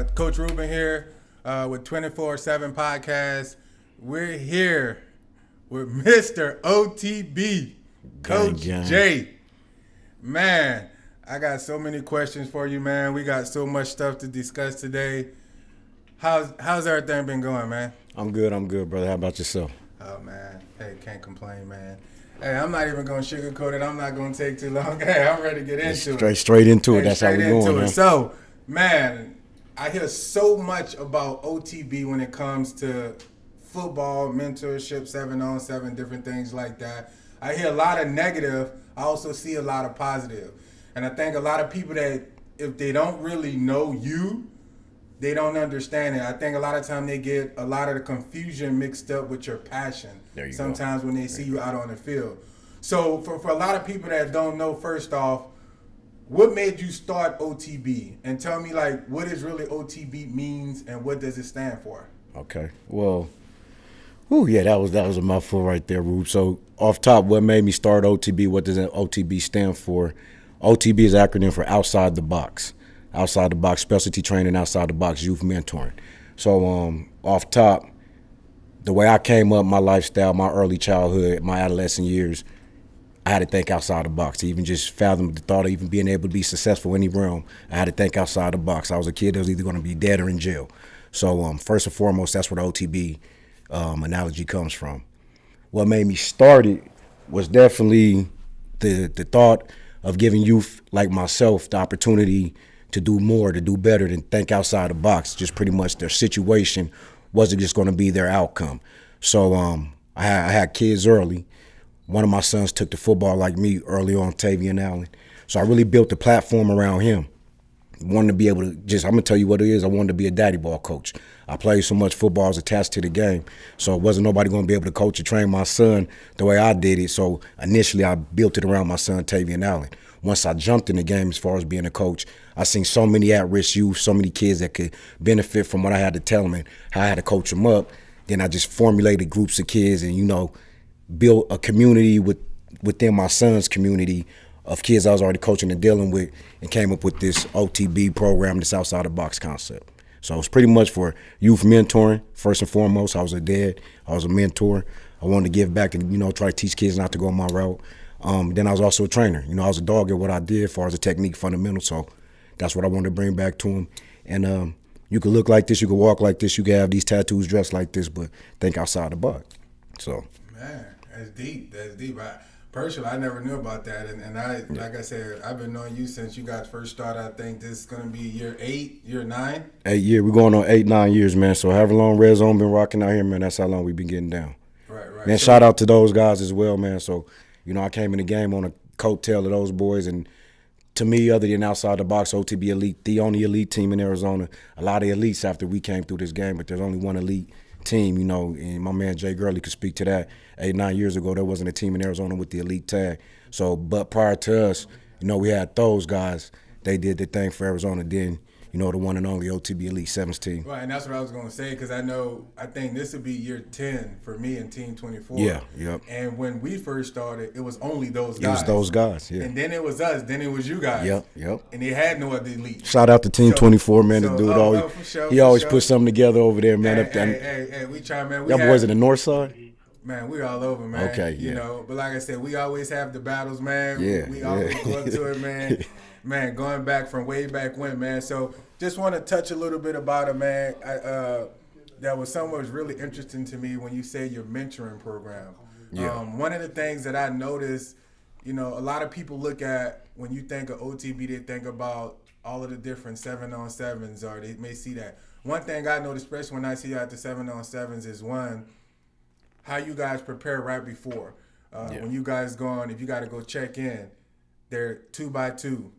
Coach Ruben here with 24/7 Podcast. We're here with Mr. OTB, Coach Gang. J. Man, I got so many questions for you, man. We got so much stuff to discuss today. How's everything been going, man? I'm good, brother. How about yourself? Oh, man. Hey, can't complain, man. Hey, I'm not even going to sugarcoat it. I'm not going to take too long. Hey, I'm ready to get into it. Straight into it. Hey, That's how we're going, man. So, man, I hear so much about OTB when it comes to football, mentorship, 7-on-7, different things like that. I hear a lot of negative. I also see a lot of positive. And I think a lot of people that, if they don't really know you, they don't understand it. I think a lot of time they get a lot of the confusion mixed up with your passion. Sometimes when they see you out on the field. So for a lot of people that don't know, first off, what made you start OTB? And tell me, like, what is really OTB means and what does it stand for? Okay. Well, that was a mouthful right there, Rube. So off top, what made me start OTB? What does OTB stand for? OTB is an acronym for Outside the Box. Outside the box, specialty training, outside the box, youth mentoring. So off top, the way I came up, my lifestyle, my early childhood, my adolescent years, I had to think outside the box to even just fathom the thought of even being able to be successful in any realm. I had to think outside the box. I was a kid that was either going to be dead or in jail. So first and foremost, that's where the OTB analogy comes from. What made me start it was definitely the thought of giving youth like myself the opportunity to do more, to do better, than think outside the box. Just pretty much their situation wasn't just going to be their outcome. So I had kids early. One of my sons took to football like me early on, Tavian Allen. So I really built the platform around him. Wanted to be able to I'm going to tell you what it is. I wanted to be a daddy ball coach. I played so much football, I was attached to the game. So it wasn't nobody going to be able to coach or train my son the way I did it. So initially I built it around my son, Tavian Allen. Once I jumped in the game as far as being a coach, I seen so many at-risk youth, so many kids that could benefit from what I had to tell them and how I had to coach them up. Then I just formulated groups of kids and, built a community within my son's community of kids I was already coaching and dealing with, and came up with this OTB program, this outside the box concept. So it's pretty much for youth mentoring, first and foremost. I was a dad, I was a mentor. I wanted to give back and, try to teach kids not to go my route. Then I was also a trainer. I was a dog at what I did as far as the technique fundamental. So that's what I wanted to bring back to him. And you could look like this, you could walk like this, you could have these tattoos, dressed like this, but think outside the box. So. Man, that's deep. Personally, I never knew about that. And I, like I said, I've been knowing you since you guys first started. I think this is going to be year 8, year 9. 8 years. We're going on 8, 9 years, man. So however long Red Zone been rocking out here, man, that's how long we've been getting down. Right. Man, shout out to those guys as well, man. So, I came in the game on a coattail of those boys. And to me, other than outside the box, OTB Elite, the only elite team in Arizona. A lot of elites after we came through this game, but there's only one elite team, and my man Jay Gurley could speak to that. 8, 9 years ago, there wasn't a team in Arizona with the elite tag. So, but prior to us, we had those guys. They did the thing for Arizona. Then, the one and only OTB Elite Sevens team. Right, and that's what I was going to say, because I think this would be year 10 for me in Team 24. Yeah, yep. And when we first started, it was only those guys. It was those guys, yeah. And then it was us, then it was you guys. Yep. And they had no other elite. Shout out to Team 24, man. The dude he always put something together over there, man. Hey, we try, man. Y'all boys in the north side? Man, we all over, man. Okay, yeah. But like I said, we always have the battles, man. Yeah, we always go up to it, man. Man, going back from way back when, man. So just want to touch a little bit about it, man. That was something that was really interesting to me when you say your mentoring program. Yeah. One of the things that I noticed, a lot of people look at, when you think of OTB, they think about all of the different 7-on-7s, or they may see that. One thing I noticed, especially when I see you at the 7-on-7s, is one, how you guys prepare right before. When you guys go on, if you got to go check in, they're 2 by 2.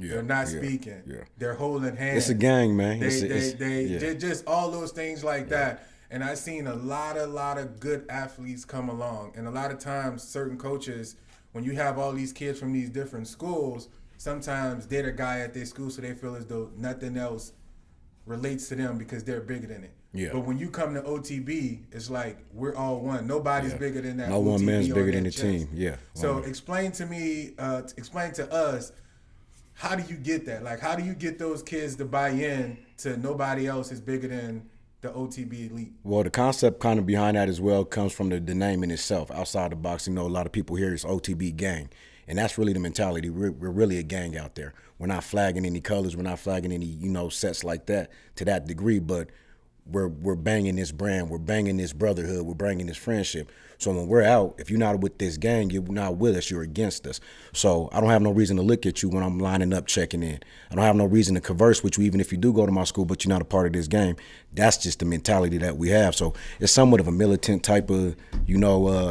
Yeah, they're not speaking. Yeah. They're holding hands. It's a gang, man. They just all those things like that. And I've seen a lot of good athletes come along. And a lot of times, certain coaches, when you have all these kids from these different schools, sometimes they're the guy at their school, so they feel as though nothing else relates to them because they're bigger than it. Yeah. But when you come to OTB, it's like we're all one. Nobody's bigger than that. No OTB one man's bigger than the chest. team. Yeah. So explain to us how do you get that? Like, how do you get those kids to buy in to nobody else is bigger than the OTB elite? Well, the concept kind of behind that as well comes from the name in itself. Outside the box, a lot of people hear it's OTB gang. And that's really the mentality. We're really a gang out there. We're not flagging any colors. We're not flagging any, sets like that to that degree. But we're banging this brand. We're banging this brotherhood. We're banging this friendship. So when we're out, if you're not with this gang, you're not with us. You're against us. So I don't have no reason to look at you when I'm lining up, checking in. I don't have no reason to converse with you, even if you do go to my school, but you're not a part of this game. That's just the mentality that we have. So it's somewhat of a militant type of,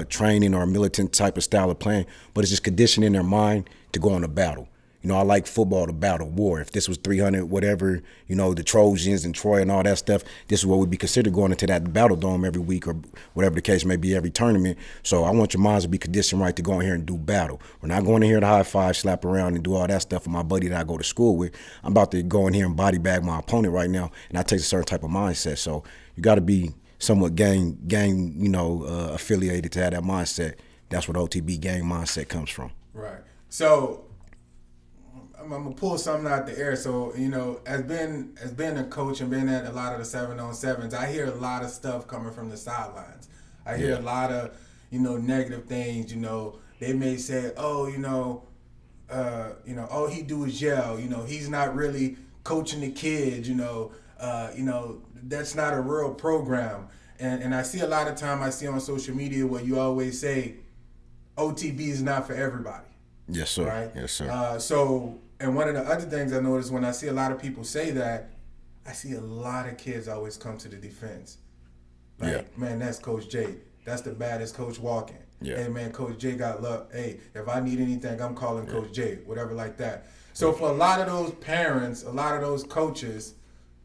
training or a militant type of style of playing, but it's just conditioning their mind to go on a battle. I like football, the battle, war. If this was 300, whatever, the Trojans and Troy and all that stuff, this is what would be considered going into that battle dome every week or whatever the case may be, every tournament. So I want your minds to be conditioned right to go in here and do battle. We're not going in here to high five, slap around, and do all that stuff with my buddy that I go to school with. I'm about to go in here and body bag my opponent right now, and that takes a certain type of mindset. So you got to be somewhat gang, affiliated to have that mindset. That's what OTB gang mindset comes from. Right. So I'm gonna pull something out the air. So as being a coach and being at a lot of the 7-on-7s, I hear a lot of stuff coming from the sidelines. I hear a lot of negative things. They may say, all he do is yell. He's not really coaching the kids. That's not a real program. And I see a lot of time I see on social media where you always say OTB is not for everybody. Yes, sir. Right? Yes, sir. And one of the other things I notice when I see a lot of people say that, I see a lot of kids always come to the defense. Like, man, that's Coach J. That's the baddest coach walking. Yeah. Hey, man, Coach J got love. Hey, if I need anything, I'm calling Coach J, whatever like that. So for a lot of those parents, a lot of those coaches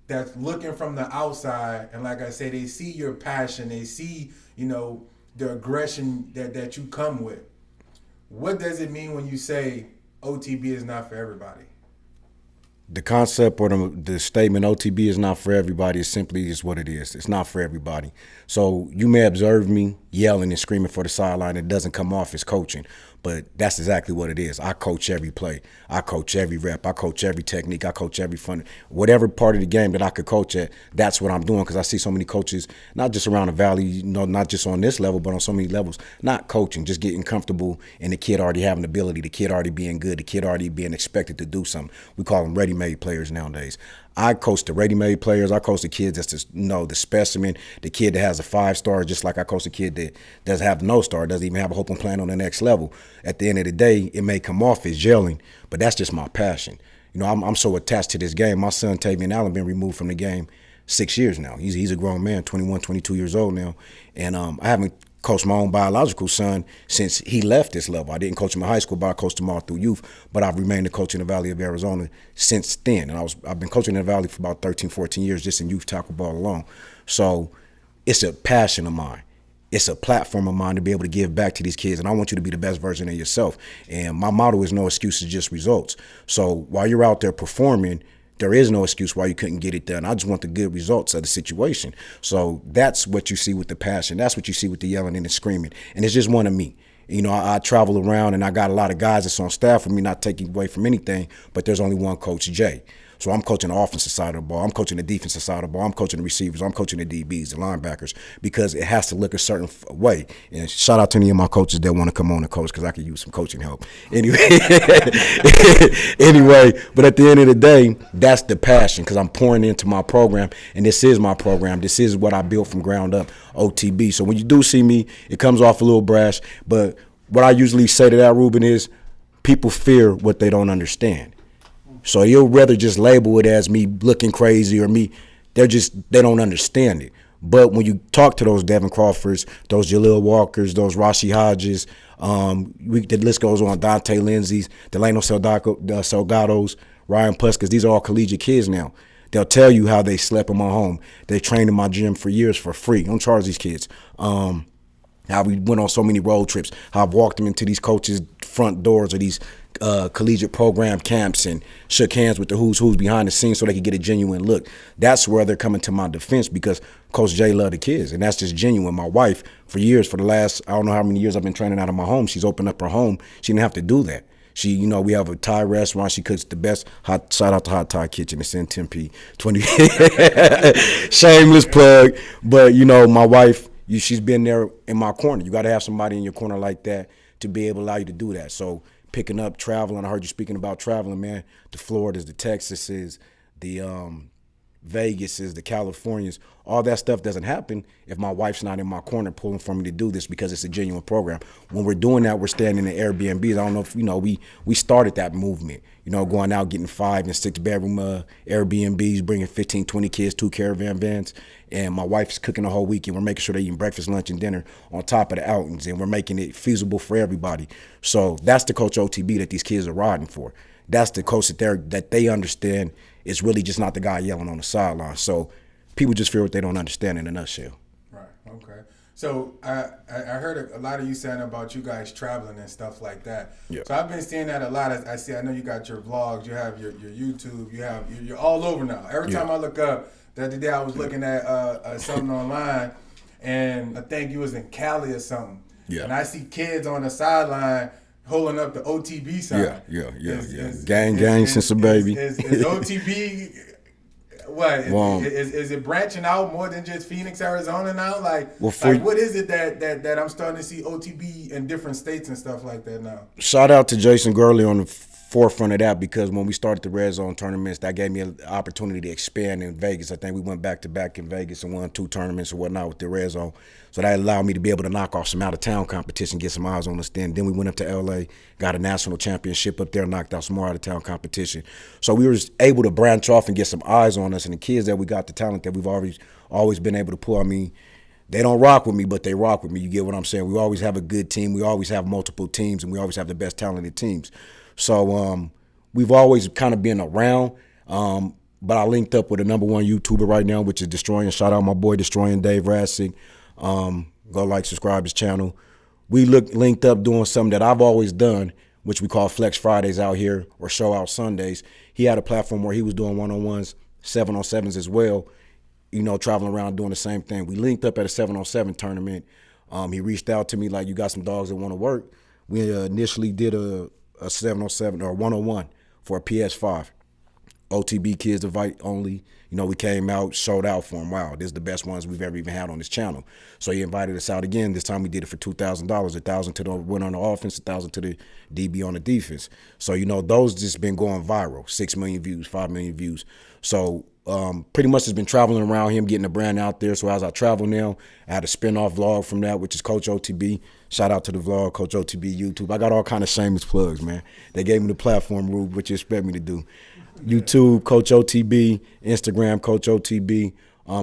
that's looking from the outside, and like I say, they see your passion, they see, the aggression that you come with. What does it mean when you say OTB is not for everybody? The concept or the statement OTB is not for everybody is simply is what it is. It's not for everybody. So you may observe me yelling and screaming for the sideline. It doesn't come off as coaching, but that's exactly what it is. I coach every play. I coach every rep. I coach every technique. I coach every fun. Whatever part of the game that I could coach at, that's what I'm doing, because I see so many coaches, not just around the valley, not just on this level, but on so many levels, not coaching, just getting comfortable, and the kid already having ability, the kid already being good, the kid already being expected to do something. We call them ready-made players nowadays. I coach the ready-made players. I coach the kids that's just, the specimen, the kid that has a 5-star, just like I coach the kid that doesn't have no star, doesn't even have a hope and plan on the next level. At the end of the day, it may come off as yelling, but that's just my passion. I'm so attached to this game. My son, Tavian Allen, been removed from the game 6 years now. He's a grown man, 21, 22 years old now. And I haven't coached my own biological son since he left this level. I didn't coach him in high school, but I coached him all through youth. But I've remained a coach in the Valley of Arizona since then. And I've been coaching in the Valley for about 13, 14 years, just in youth tackle ball alone. So it's a passion of mine. It's a platform of mine to be able to give back to these kids, and I want you to be the best version of yourself. And my motto is no excuses, just results. So while you're out there performing, there is no excuse why you couldn't get it done. I just want the good results of the situation. So that's what you see with the passion. That's what you see with the yelling and the screaming. And it's just one of me. I travel around, and I got a lot of guys that's on staff with me, not taking away from anything, but there's only one Coach J. So I'm coaching the offensive side of the ball. I'm coaching the defensive side of the ball. I'm coaching the receivers. I'm coaching the DBs, the linebackers, because it has to look a certain way. And shout out to any of my coaches that want to come on and coach, because I could use some coaching help. Anyway, but at the end of the day, that's the passion, because I'm pouring into my program, and this is my program. This is what I built from ground up, OTB. So when you do see me, it comes off a little brash, but what I usually say to that, Ruben, is people fear what they don't understand. So you'll rather just label it as me looking crazy or me. They don't understand it. But when you talk to those Devin Crawfords, those Jaleel Walkers, those Rashi Hodges, the list goes on, Dante Lindsay's, Delano Salgados, Ryan Puskas, these are all collegiate kids now. They'll tell you how they slept in my home. They trained in my gym for years for free. Don't charge these kids. How we went on so many road trips, how I've walked them into these coaches' front doors or these collegiate program camps and shook hands with the who's behind the scenes so they could get a genuine look. That's where they're coming to my defense, because Coach J loved the kids, and that's just genuine. My wife, for years, for the last, I don't know how many years I've been training out of my home, she's opened up her home. She didn't have to do that. She, you know, we have a Thai restaurant. She cooks the best hot. Shout out to Hot Thai Kitchen. It's in Tempe. 20. Shameless plug. But you know, my wife, she's been there in my corner. You got to have somebody in your corner like that to be able to allow you to do that. So picking up, traveling. I heard you speaking about traveling, man. The Floridas, the Texases, the Vegases, the Californias, all that stuff doesn't happen if my wife's not in my corner pulling for me to do this because it's a genuine program. When we're doing that, we're staying in the Airbnbs. I don't know if, you know, we started that movement, you know, going out, getting 5 and 6 bedroom Airbnbs, bringing 15, 20 kids, 2 caravan vans. And my wife's cooking the whole weekend. We're making sure they're eating breakfast, lunch, and dinner on top of the outings. And we're making it feasible for everybody. So that's the Coach OTB that these kids are riding for. That's the coach that they understand is really just not the guy yelling on the sideline. So people just feel what they don't understand in a nutshell. Right, okay. So I heard a lot of you saying about you guys traveling and stuff like that. Yeah. So I've been seeing that a lot. I know you got your vlogs, you have your YouTube, you're all over now. Every time I look up, the other day I was looking at something online, and I think you was in Cali or something. Yeah. And I see kids on the sideline holding up the OTB sign. Yeah. Gang since a baby. Is OTB what? Is it branching out more than just Phoenix, Arizona now? Like what is it that I'm starting to see OTB in different states and stuff like that now? Shout out to Jason Gurley on the forefront of that, because when we started the Red Zone tournaments, that gave me an opportunity to expand in Vegas. I think we went back to back in Vegas and won 2 tournaments and whatnot with the Red Zone. So that allowed me to be able to knock off some out-of-town competition, get some eyes on us. Then we went up to L.A., got a national championship up there, knocked out some more out-of-town competition. So we were just able to branch off and get some eyes on us. And the kids that we got, the talent that we've always been able to pull, I mean, they don't rock with me, but they rock with me. You get what I'm saying? We always have a good team. We always have multiple teams, and we always have the best talented teams. So we've always kind of been around, but I linked up with a number 1 YouTuber right now, which is Destroying. Shout out my boy Destroying, Dave Rassick. Go like, subscribe his channel. We linked up doing something that I've always done, which we call Flex Fridays out here, or Show Out Sundays. He had a platform where he was doing 1-on-1s, 7-on-7s as well, you know, traveling around doing the same thing. We linked up at a 7-on-7 tournament. He reached out to me like, you got some dogs that want to work. We initially did a 7-on-7 or 1-on-1 for a PS5. OTB kids invite only. You know, we came out, showed out for him. Wow, this is the best ones we've ever even had on this channel. So he invited us out again. This time we did it for $2,000. $1,000 to the winner on the offense, $1,000 to the DB on the defense. So, you know, those just been going viral. 6 million views, 5 million views. So pretty much has been traveling around him, getting the brand out there. So as I travel now, I had a spin-off vlog from that, which is Coach OTB. Shout out to the vlog, Coach OTB YouTube. I got all kind of shameless plugs, man. They gave me the platform, Ruben, what you expect me to do. YouTube, Coach OTB, Instagram, Coach OTB.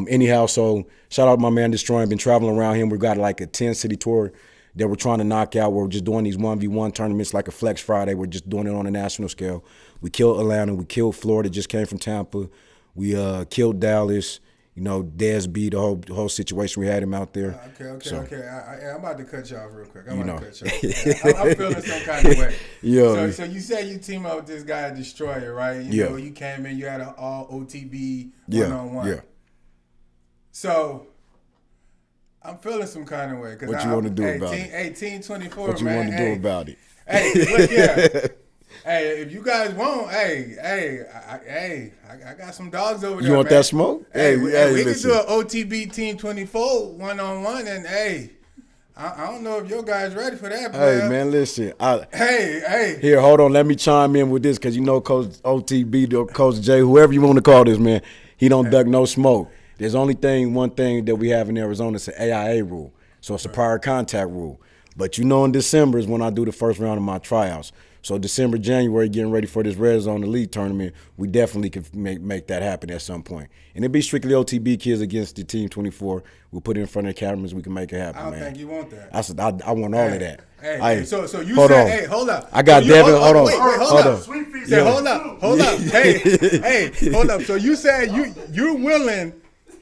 Anyhow, so shout out my man Destroying. Been traveling around him. We've got like a 10-city tour that we're trying to knock out. We're just doing these 1v1 tournaments like a Flex Friday. We're just doing it on a national scale. We killed Atlanta. We killed Florida, just came from Tampa. We killed Dallas. You know, Des B, the whole situation, we had him out there. Okay. I'm about to cut you off real quick. I'm feeling some kind of way. So you said you team up with this guy, Destroyer, right? You know, you came in, you had an all OTB one-on-one. Yeah. So I'm feeling some kind of way. What you want to do about it? Hey, Team 24, what you man. want to do about it? Hey, look here. Hey, if you guys want, I got some dogs over there. You want man. That smoke? Hey, we can do an OTB Team 24 one-on-one, and I don't know if your guys ready for that. Hey, man, listen. Hey. Here, hold on. Let me chime in with this, because you know Coach OTB, Coach J, whoever you want to call this, man, he don't duck no smoke. There's only one thing that we have in Arizona. It's an AIA rule. So it's a prior contact rule. But you know in December is when I do the first round of my tryouts. So December, January, getting ready for this Red Zone Elite tournament, we definitely could make that happen at some point. And it'd be strictly OTB kids against the Team 24. We'll put it in front of the cameras. We can make it happen, I don't man. think you want that. I said I want all of that. So you said, hey, hold up. I got Devin. Hold on. Wait, hold up. Hold up. Hey, hold up. So you said you're willing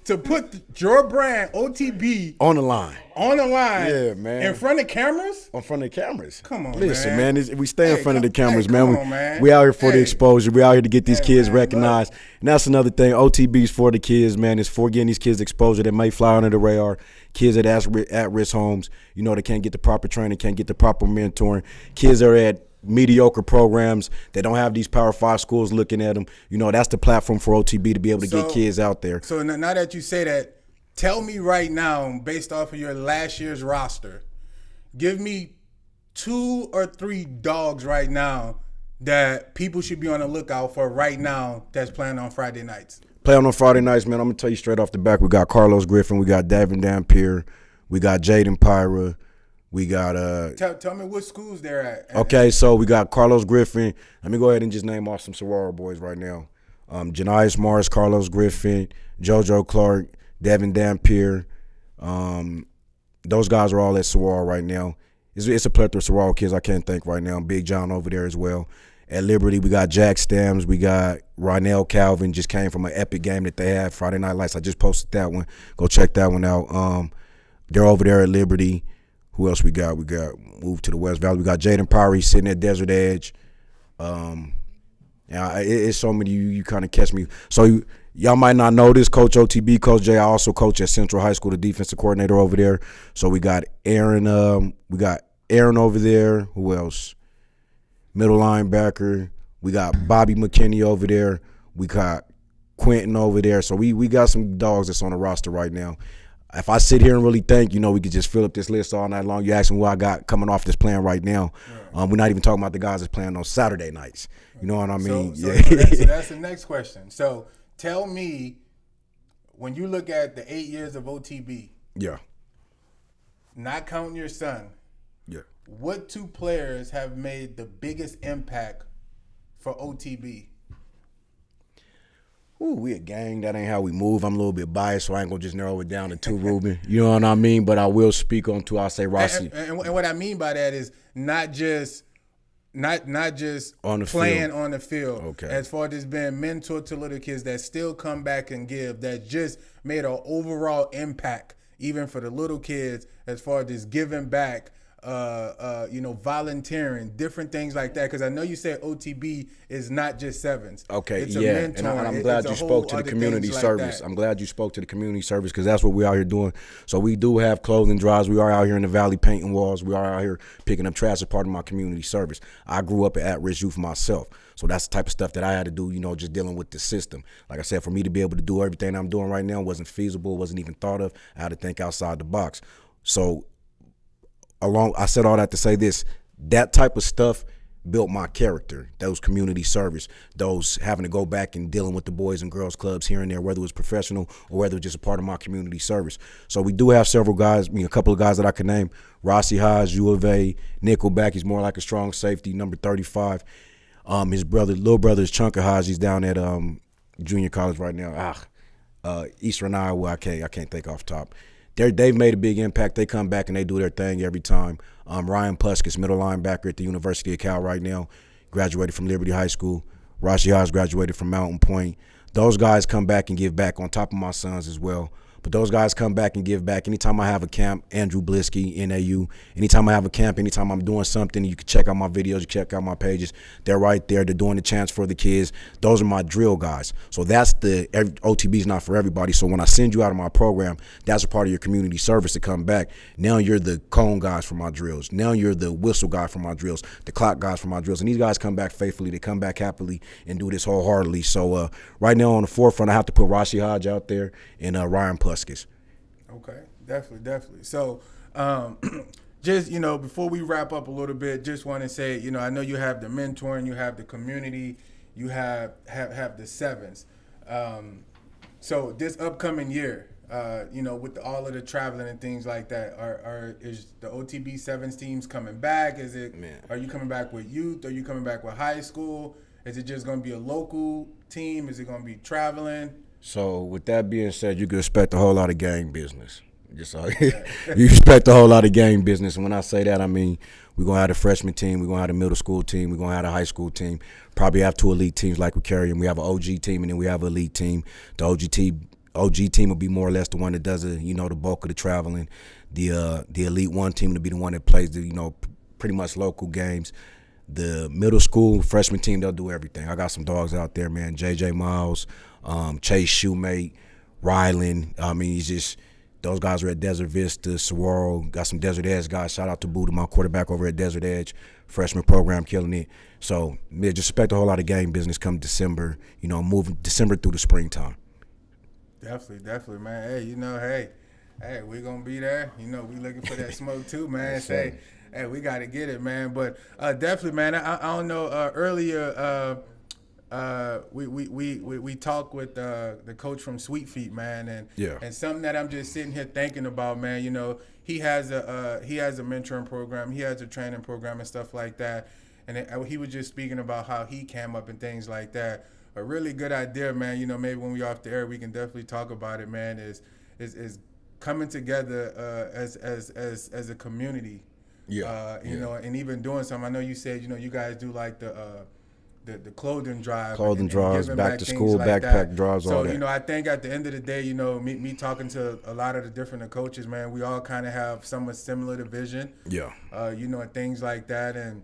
to put your brand OTB on the line. Yeah, man. In front of cameras? In front of cameras. Come on, Listen, man. We stay in front of the cameras, man. Man. We out here for the exposure. We out here to get these kids recognized. And that's another thing. OTB's for the kids, man. It's for getting these kids exposure that may fly under the radar. Kids at risk homes, you know, they can't get the proper training, can't get the proper mentoring. Kids are at mediocre programs that don't have these Power 5 schools looking at them. That's the platform for OTB to be able to get kids out there. So now that you say that, tell me right now, based off of your last year's roster, give me 2 or 3 dogs right now that people should be on the lookout for right now that's playing on Friday nights. Playing on Friday nights, man, I'm going to tell you straight off the back, we got Carlos Griffin, we got Davin Dampier, we got Jaden Pyra, we got Tell me what schools they're at. Okay, so we got Carlos Griffin. Let me go ahead and just name off some Saguaro boys right now. Janias Morris, Carlos Griffin, JoJo Clark, Devin Dampier. Those guys are all at Saguaro right now. It's a plethora of Saguaro kids I can't think right now. Big John over there as well. At Liberty, we got Jack Stams. We got Ronell Calvin, just came from an epic game that they had, Friday Night Lights. I just posted that one. Go check that one out. They're over there at Liberty. Who else we got? We got moved to the West Valley. We got Jaden Pyre sitting at Desert Edge. It's so many. You kind of catch me. So y'all might not know this. Coach OTB, Coach J. I also coach at Central High School, the defensive coordinator over there. So we got Aaron. We got Aaron over there. Who else? Middle linebacker. We got Bobby McKinney over there. We got Quentin over there. So we got some dogs that's on the roster right now. If I sit here and really think, we could just fill up this list all night long. You ask me what I got coming off this plan right now. We're not even talking about the guys that's playing on Saturday nights. You know what I mean? So that's the next question. So tell me, when you look at the 8 years of OTB, not counting your son, what 2 players have made the biggest impact for OTB? Ooh, we a gang. That ain't how we move. I'm a little bit biased, so I ain't gonna just narrow it down to 2, Ruben. You know what I mean? But I will speak on 2. I'll say Rossi. And what I mean by that is not just on the playing field. on the field. Okay. As far as being mentor to little kids that still come back and give, that just made an overall impact, even for the little kids, as far as just giving back. Volunteering, different things like that. Because I know you said OTB is not just sevens. Okay, it's yeah, and I'm glad you spoke to the community service. I'm glad you spoke to the community service because that's what we're out here doing. So we do have clothing drives. We are out here in the valley painting walls. We are out here picking up trash as part of my community service. I grew up at-risk youth myself. So that's the type of stuff that I had to do, just dealing with the system. Like I said, for me to be able to do everything I'm doing right now wasn't feasible, wasn't even thought of. I had to think outside the box. So I said all that to say this, that type of stuff built my character, those community service, those having to go back and dealing with the boys and girls clubs here and there, whether it was professional or whether it was just a part of my community service. So we do have several guys, a couple of guys that I can name, Rossi Hodge, U of A, Nickelback, he's more like a strong safety, number 35. His little brother is Chunka Hodge, he's down at junior college right now. Eastern Iowa, I can't think off top. They've made a big impact. They come back and they do their thing every time. Ryan Puskis, middle linebacker at the University of Cal right now, graduated from Liberty High School. Rashi Haas graduated from Mountain Point. Those guys come back and give back on top of my sons as well. But those guys come back and give back. Anytime I have a camp, Andrew Blisky, NAU, anytime I have a camp, anytime I'm doing something, you can check out my videos, you check out my pages. They're right there. They're doing the chants for the kids. Those are my drill guys. So that's OTB is not for everybody. So when I send you out of my program, that's a part of your community service to come back. Now you're the cone guys for my drills. Now you're the whistle guy for my drills, the clock guys for my drills. And these guys come back faithfully. They come back happily and do this wholeheartedly. So right now on the forefront, I have to put Rashi Hodge out there and Ryan Puskis. Okay, definitely. So, just before we wrap up a little bit, just want to say, I know you have the mentoring, you have the community, you have the sevens. So this upcoming year, with all of the traveling and things like that, is the OTB sevens teams coming back? Are you coming back with youth? Are you coming back with high school? Is it just going to be a local team? Is it going to be traveling? So with that being said, you can expect a whole lot of gang business. You expect a whole lot of gang business. And when I say that, I mean we're going to have a freshman team, we're going to have a middle school team, we're going to have a high school team, probably have 2 elite teams like we carry them. We have an OG team and then we have an elite team. The OG team will be more or less the one that does the bulk of the traveling. The elite 1 team will be the one that plays the pretty much local games. The middle school freshman team, they'll do everything. I got some dogs out there, man. JJ Miles, Chase Shoemate, Rylan. I mean, Those guys are at Desert Vista, Saguaro, got some Desert Edge guys. Shout out to Buddha, my quarterback over at Desert Edge, freshman program, killing it. So, yeah, just expect a whole lot of game business come December, moving December through the springtime. Definitely, man. Hey, we're going to be there. We looking for that smoke too, man. Yes, Hey, we got to get it, man. But definitely, man, I don't know, earlier we talked with the coach from Sweet Feet, man, and something that I'm just sitting here thinking about, man. He has a mentoring program, he has a training program and stuff like that, and he was just speaking about how he came up and things like that. A really good idea, man. Maybe when we off the air, we can definitely talk about it, man. Is coming together as a community. And even doing something. I know you said you guys do like the clothing drive, drives, back to school, like backpack drives, all that. So I think at the end of the day, me talking to a lot of the different coaches, man, we all kind of have somewhat similar to vision. And things like that. And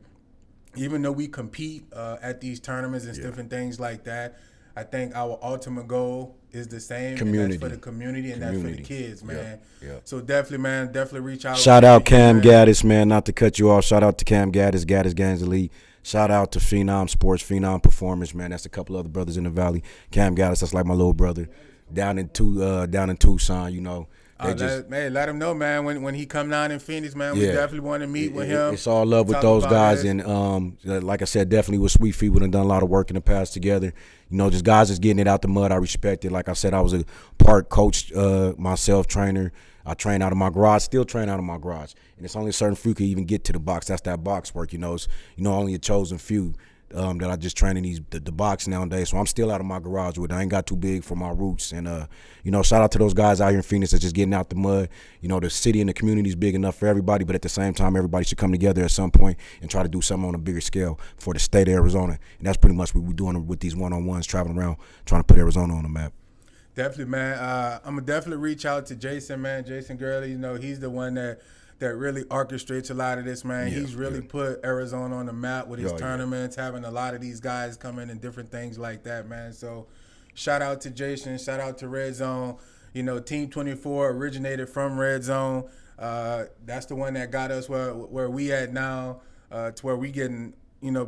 even though we compete at these tournaments and different things like that, I think our ultimate goal is the same. Community. And that's for the community and that's for the kids, man. So definitely, man, reach out. Shout out Cam Gaddis, man, not to cut you off. Shout out to Cam Gaddis, Gaddis Gangs Elite. Shout out to Phenom Sports, Phenom Performance, man. That's a couple other brothers in the Valley. Cam Gaddis, that's like my little brother. Down in Tucson, let him know, man. When he come down in Phoenix, man, we definitely want to meet with him. It's all love with those guys, and like I said, definitely with Sweet Feet, we done a lot of work in the past together. Just guys that's getting it out the mud. I respect it. Like I said, I was a part coach myself, trainer. I train out of my garage, still train out of my garage, and it's only a certain few can even get to the box. That's that box work, It's only a chosen few. That I just train in the box nowadays. So I'm still out of my garage with it. I ain't got too big for my roots. And, shout out to those guys out here in Phoenix that's just getting out the mud. The city and the community is big enough for everybody, but at the same time, everybody should come together at some point and try to do something on a bigger scale for the state of Arizona. And that's pretty much what we're doing with these one-on-ones, traveling around, trying to put Arizona on the map. Definitely, man. I'm going to definitely reach out to Jason, man. Jason Gurley, he's the one that really orchestrates a lot of this, man. He's really put Arizona on the map with his tournaments, having a lot of these guys come in and different things like that, man. So shout out to Jason, shout out to Red Zone. Team 24 originated from Red Zone. That's the one that got us where we at now, to where we getting,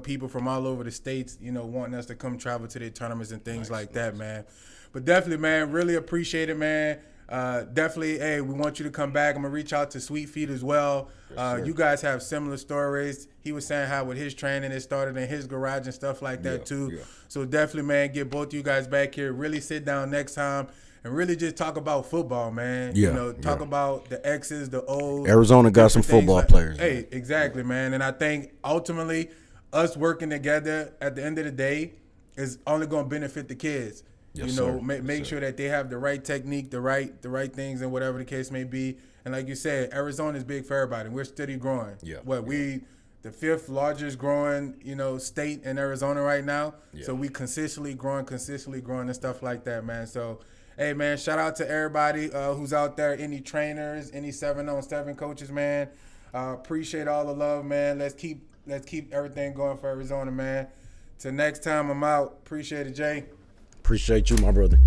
people from all over the states, wanting us to come travel to their tournaments and things like that, man. But definitely, man, really appreciate it, man. Definitely, hey, we want you to come back. I'm going to reach out to Sweet Feet as well. You guys have similar stories. He was saying how with his training, it started in his garage and stuff like that too. So definitely, man, get both of you guys back here. Really sit down next time and really just talk about football, man. Talk about the X's, the O's. Arizona got some football players. Hey, man. Exactly, man. And I think ultimately us working together at the end of the day is only going to benefit the kids. Make sure that they have the right technique, the right things, and whatever the case may be. And like you said, Arizona is big for everybody. We're steady growing. We the fifth largest growing, state in Arizona right now. So we consistently growing and stuff like that, man. So, hey, man, shout out to everybody who's out there, any trainers, any 7-on-7 coaches, man. Appreciate all the love, man. Let's keep everything going for Arizona, man. Till next time, I'm out. Appreciate it, Jay. Appreciate you, my brother.